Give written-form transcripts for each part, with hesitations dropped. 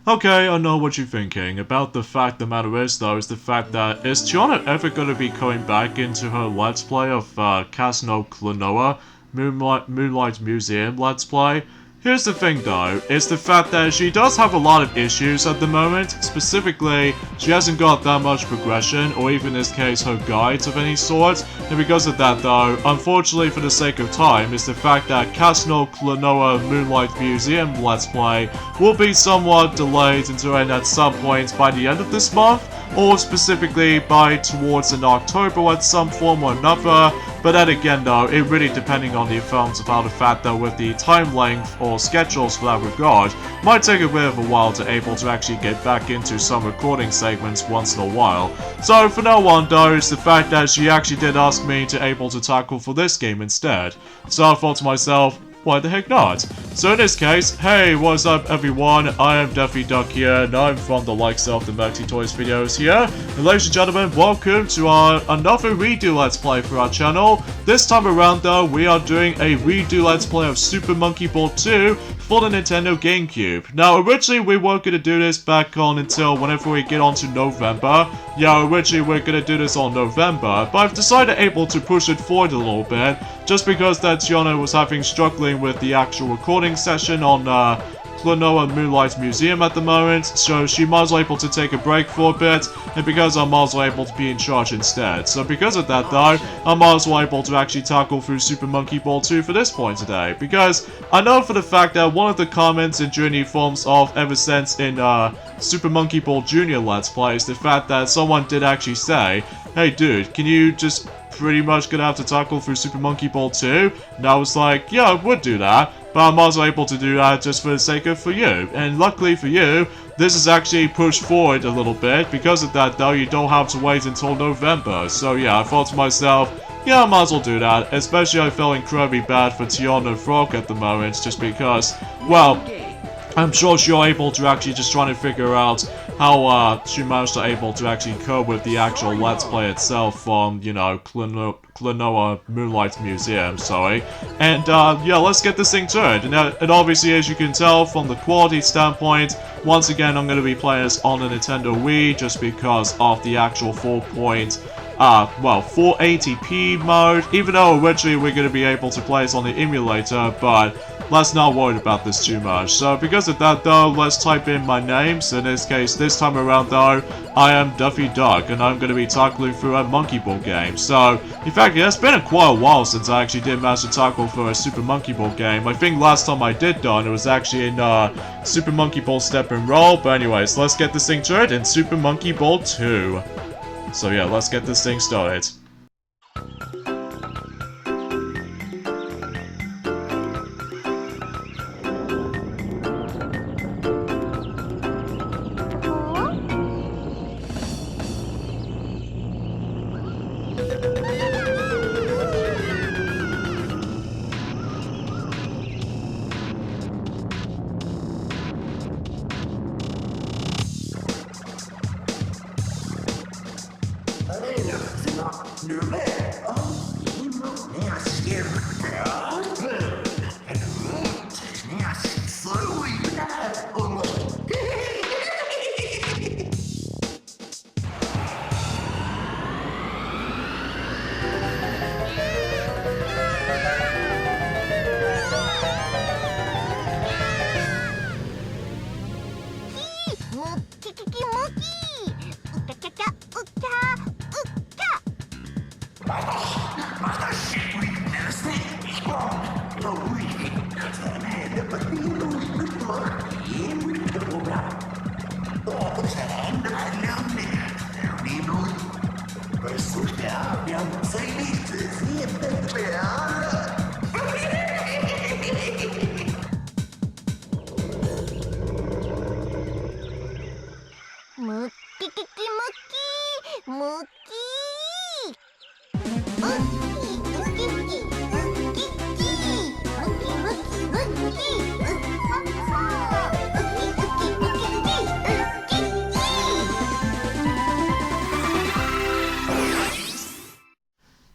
Okay, I know what you're thinking. About the fact the matter is, though, is the fact that is Tiana ever going to be going back into her Let's Play of Casino Klonoa Moonlight Museum Let's Play? Here's the thing, though, is the fact that she does have a lot of issues at the moment. Specifically, she hasn't got that much progression, or even in this case, her guides of any sort. And because of that, though, unfortunately for the sake of time, is the fact that Casino Klonoa Moonlight Museum Let's Play will be somewhat delayed until at some point by the end of this month, or specifically by towards in October at some form or another. But then again, though, it really depending on the effects about the fact that with the time length or schedules for that regard, might take a bit of a while to able to actually get back into some recording segments once in a while. So for no one, though, is the fact that she actually did ask me to able to tackle for this game instead. So I thought to myself, why the heck not? So in this case, hey, what's up everyone, I am Daffy Duck here, and I'm from the likes of the Mercy Toys videos here. And ladies and gentlemen, welcome to another redo Let's Play for our channel. This time around though, we are doing a redo Let's Play of Super Monkey Ball 2 for the Nintendo Gamecube. Now originally we weren't going to do this back on until whenever we get on to November. Yeah, originally we're going to do this on November, but I've decided able to push it forward a little bit, just because that Tiana was struggling with the actual recording session on Klonoa Moonlight Museum at the moment, so she might as well able to take a break for a bit, and because I'm might as well able to be in charge instead. So because of that though, I'm might as well able to actually tackle through Super Monkey Ball 2 for this point today, because I know for the fact that one of the comments in Journey forms of ever since in Super Monkey Ball Jr. Let's Play is the fact that someone did actually say, hey dude, can you just pretty much gonna have to tackle through Super Monkey Ball 2? And I was like, yeah, I would do that, but I'm also able to do that just for the sake of for you. And luckily for you, this is actually pushed forward a little bit. Because of that though, you don't have to wait until November. So yeah, I thought to myself, yeah, I might as well do that. Especially I feel incredibly bad for Tiana Frog at the moment, just because, well, I'm sure she's able to actually just trying to figure out how she managed to able to actually cope with the actual Let's Play itself from, you know, Klonoa Moonlight Museum, sorry. And yeah, let's get this thing to it. And obviously, as you can tell from the quality standpoint, once again, I'm going to be playing this on the Nintendo Wii just because of the actual 480p mode, even though originally we're going to be able to play this on the emulator, but let's not worry about this too much. So because of that though, let's type in my name. So in this case, this time around though, I am Daffy Duck, and I'm going to be tackling through a Monkey Ball game. So, in fact, it's been quite a while since I actually did manage to tackle for a Super Monkey Ball game. I think last time I did done, it was actually in Super Monkey Ball Step and Roll. But anyways, let's get this thing to it in Super Monkey Ball 2. So yeah, let's get this thing started.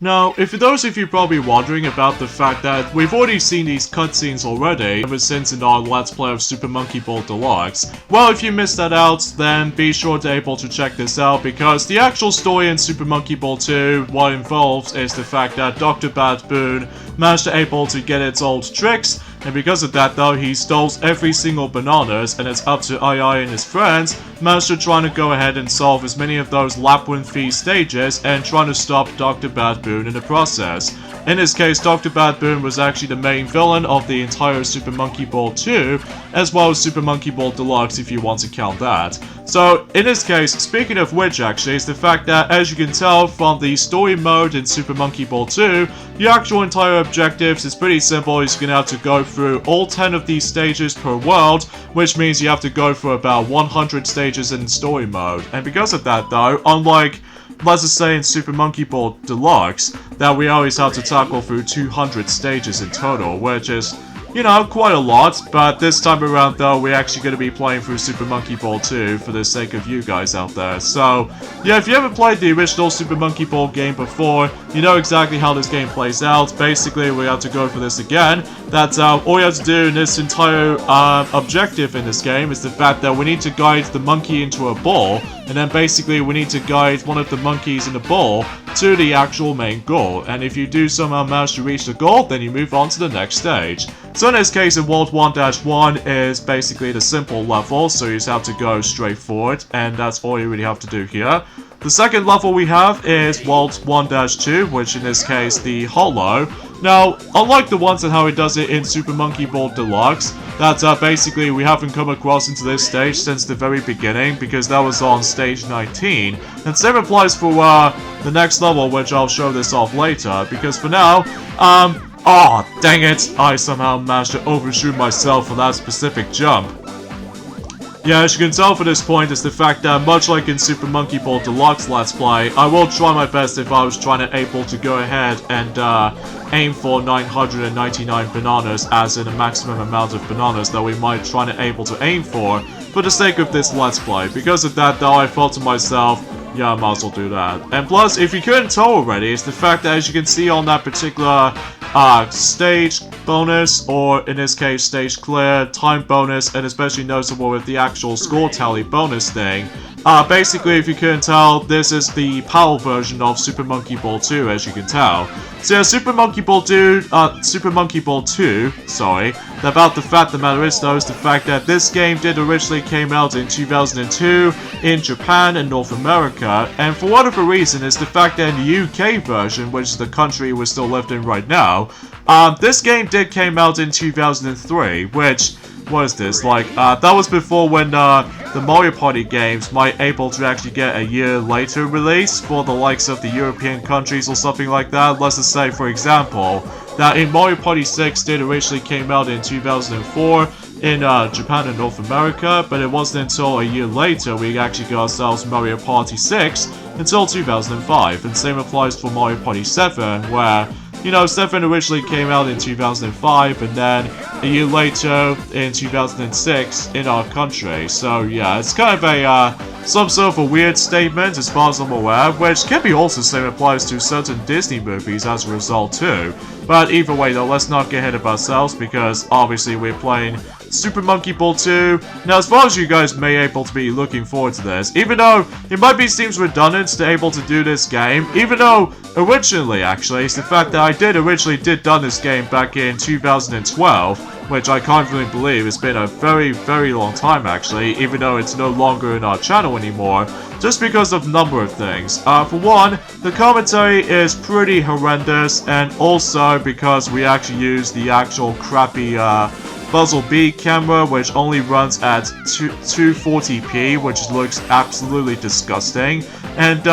Now, if for those of you probably wondering about the fact that we've already seen these cutscenes already ever since in our Let's Play of Super Monkey Ball Deluxe, well, if you missed that out, then be sure to able to check this out, because the actual story in Super Monkey Ball 2, what involves is the fact that Dr. Bad Boon managed to able to get its old tricks, and because of that though, he stole every single bananas, and it's up to II and his friends managed to try to go ahead and solve as many of those labyrinthy stages and trying to stop Dr. Bad Boon in the process. In this case, Dr. Bad Boon was actually the main villain of the entire Super Monkey Ball 2, as well as Super Monkey Ball Deluxe if you want to count that. So, in this case, speaking of which actually, is the fact that, as you can tell from the story mode in Super Monkey Ball 2, the actual entire objectives is pretty simple. You're gonna have to go through all 10 of these stages per world, which means you have to go through about 100 stages in story mode. And because of that though, unlike, let's just say in Super Monkey Ball Deluxe, that we always have to tackle through 200 stages in total, which is, you know, quite a lot, but this time around though, we're actually going to be playing through Super Monkey Ball 2 for the sake of you guys out there. So, yeah, if you ever played the original Super Monkey Ball game before, you know exactly how this game plays out. Basically, we have to go for this again. That's all you have to do in this entire objective in this game is the fact that we need to guide the monkey into a ball, and then basically we need to guide one of the monkeys in the ball to the actual main goal. And if you do somehow manage to reach the goal, then you move on to the next stage. So in this case, in World 1-1 is basically the simple level, so you just have to go straight forward, and that's all you really have to do here. The second level we have is World 1-2, which in this case, the Hollow. Now, unlike the ones and how it does it in Super Monkey Ball Deluxe, that basically we haven't come across into this stage since the very beginning, because that was on stage 19. And same applies for the next level, which I'll show this off later, because for now, oh, dang it, I somehow managed to overshoot myself for that specific jump. Yeah, as you can tell for this point is the fact that, much like in Super Monkey Ball Deluxe Let's Play, I will try my best if I was trying to able to go ahead and aim for 999 bananas, as in a maximum amount of bananas that we might try to able to aim for the sake of this Let's Play. Because of that though, I thought to myself, yeah, I might as well do that. And plus, if you couldn't tell already, it's the fact that, as you can see on that particular stage bonus, or in this case stage clear, time bonus, and especially noticeable with the actual score tally bonus thing, basically, if you couldn't tell, this is the PAL version of Super Monkey Ball 2, as you can tell. So yeah, Super Monkey Ball 2, sorry. About the fact the matter is though, is the fact that this game did originally came out in 2002 in Japan and North America, and for whatever reason, it's the fact that in the UK version, which is the country we still lived in right now, this game did came out in 2003, which, what is this, like, that was before when the Mario Party games might able to actually get a year later release for the likes of the European countries or something like that. Let's just say, for example, that in Mario Party 6 did originally came out in 2004 in Japan and North America, but it wasn't until a year later we actually got ourselves Mario Party 6 until 2005, and same applies for Mario Party 7, where, you know, 7 originally came out in 2005, and then a year later in 2006 in our country. So yeah, it's kind of a some sort of a weird statement as far as I'm aware, which can be also same applies to certain Disney movies as a result too. But either way though, let's not get ahead of ourselves, because obviously we're playing Super Monkey Ball 2. Now, as far as you guys may able to be looking forward to this, even though it might be seems redundant to able to do this game, even though originally actually, it's the fact that I originally did done this game back in 2012, which I can't really believe. It's been a very, very long time actually, even though it's no longer in our channel anymore, just because of a number of things. For one, the commentary is pretty horrendous, and also because we actually use the actual crappy Puzzle B camera, which only runs at 240p, which looks absolutely disgusting. And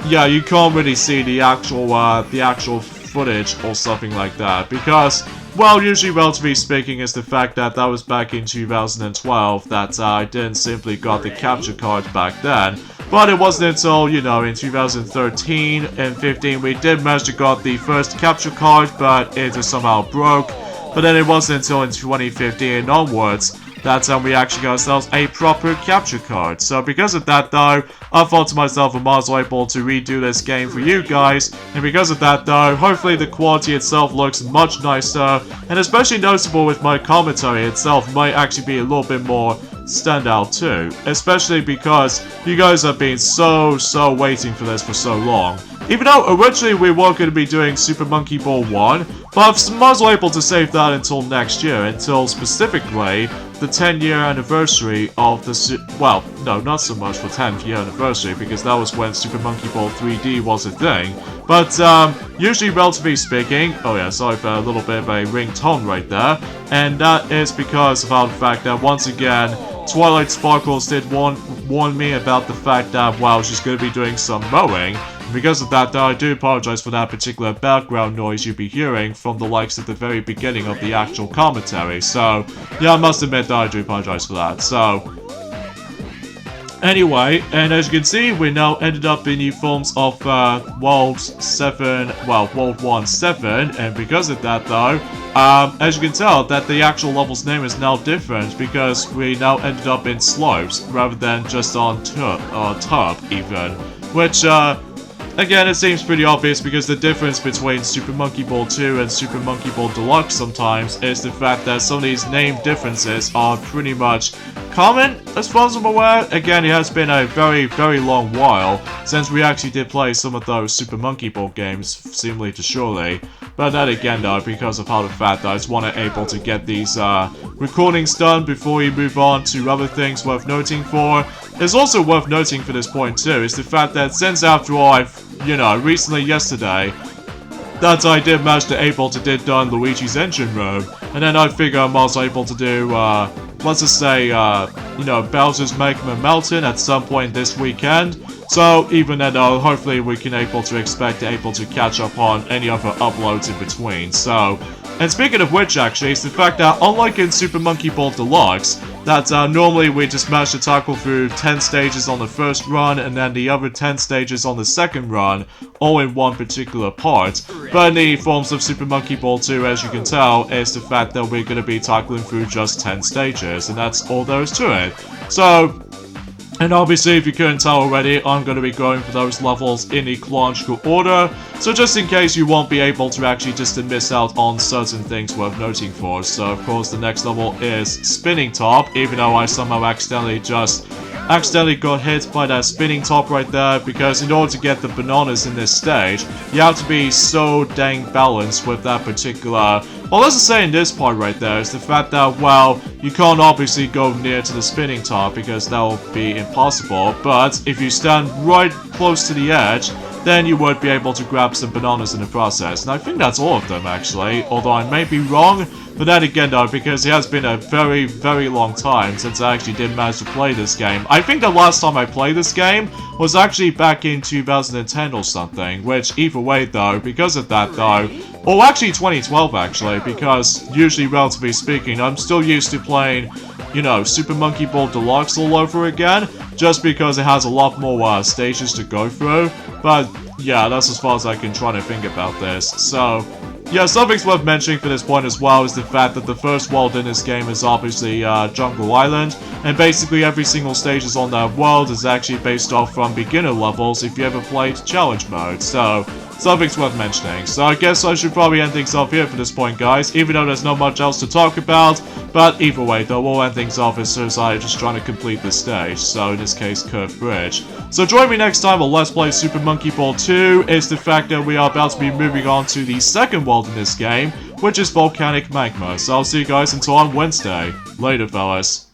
yeah, you can't really see the actual footage or something like that, because, well, usually relatively speaking is the fact that that was back in 2012, that I didn't simply got the capture card back then. But it wasn't until, you know, in 2013 and 15 we did manage to got the first capture card, but it just somehow broke. But then it wasn't until in 2015 and onwards that time we actually got ourselves a proper capture card. So because of that though, I thought to myself I might as well able to redo this game for you guys, and because of that though, hopefully the quality itself looks much nicer, and especially noticeable with my commentary itself might actually be a little bit more stand out too, especially because you guys have been so waiting for this for so long. Even though originally we were going to be doing Super Monkey Ball 1, but I was able to save that until next year, until specifically the 10-year anniversary of the well, no, not so much for 10th year anniversary, because that was when Super Monkey Ball 3D was a thing. But usually, relatively speaking, oh yeah, sorry for a little bit of a ringtone right there, and that is because of the fact that once again, Twilight Sparkles did warn me about the fact that, wow, she's going to be doing some mowing. And because of that, though, I do apologize for that particular background noise you'll be hearing from the likes at the very beginning of the actual commentary. So, yeah, I must admit that I do apologize for that. So, anyway, and as you can see, we now ended up in the forms of World 7, well, World 1 7, and because of that though, as you can tell, that the actual level's name is now different because we now ended up in slopes rather than just on turf even, which, again, it seems pretty obvious because the difference between Super Monkey Ball 2 and Super Monkey Ball Deluxe sometimes is the fact that some of these name differences are pretty much common, as far as I'm aware. Again, it has been a very long while since we actually did play some of those Super Monkey Ball games, seemingly to surely. But then again though, because of how the fact that I just want to able to get these recordings done before we move on to other things worth noting for. It's also worth noting for this point too, is the fact that since after all I've, you know, recently yesterday, that I did manage to able to did done Luigi's Engine Room, and then I figure I'm also able to do, let's just say, you know, Bowser's Magma Mountain at some point this weekend. So even then, hopefully we can able to catch up on any other uploads in between. So, and speaking of which, actually, it's the fact that unlike in Super Monkey Ball Deluxe, that normally we just manage to tackle through 10 stages on the first run and then the other 10 stages on the second run, all in one particular part. But in the forms of Super Monkey Ball 2, as you can tell, is the fact that we're going to be tackling through just 10 stages, and that's all there is to it. So, and obviously, if you couldn't tell already, I'm going to be going for those levels in a chronological order, so just in case you won't be able to actually just miss out on certain things worth noting for. So, of course, the next level is Spinning Top, even though I somehow accidentally got hit by that spinning top right there, because in order to get the bananas in this stage, you have to be so dang balanced with that particular... Well, let's just say in this part right there is the fact that, well, you can't obviously go near to the spinning top because that will be impossible, but if you stand right close to the edge, then you would be able to grab some bananas in the process. And I think that's all of them, actually, although I may be wrong. But then again, though, because it has been a very long time since I actually did manage to play this game. I think the last time I played this game was actually back in 2010 or something, which either way, though, because of that, though, or actually 2012, actually, because usually, relatively speaking, I'm still used to playing, you know, Super Monkey Ball Deluxe all over again, just because it has a lot more stages to go through. But yeah, that's as far as I can try to think about this. So, yeah, something's worth mentioning for this point as well is the fact that the first world in this game is obviously Jungle Island, and basically every single stage is on that world is actually based off from beginner levels if you ever played challenge mode, so something's worth mentioning. So I guess I should probably end things off here for this point, guys, even though there's not much else to talk about, but either way, though, we'll end things off as soon as I'm just trying to complete this stage, so in this case, Curved Bridge. So join me next time on Let's Play Super Monkey Ball 2, is the fact that we are about to be moving on to the second world in this game, which is Volcanic Magma. So I'll see you guys until on Wednesday. Later, fellas.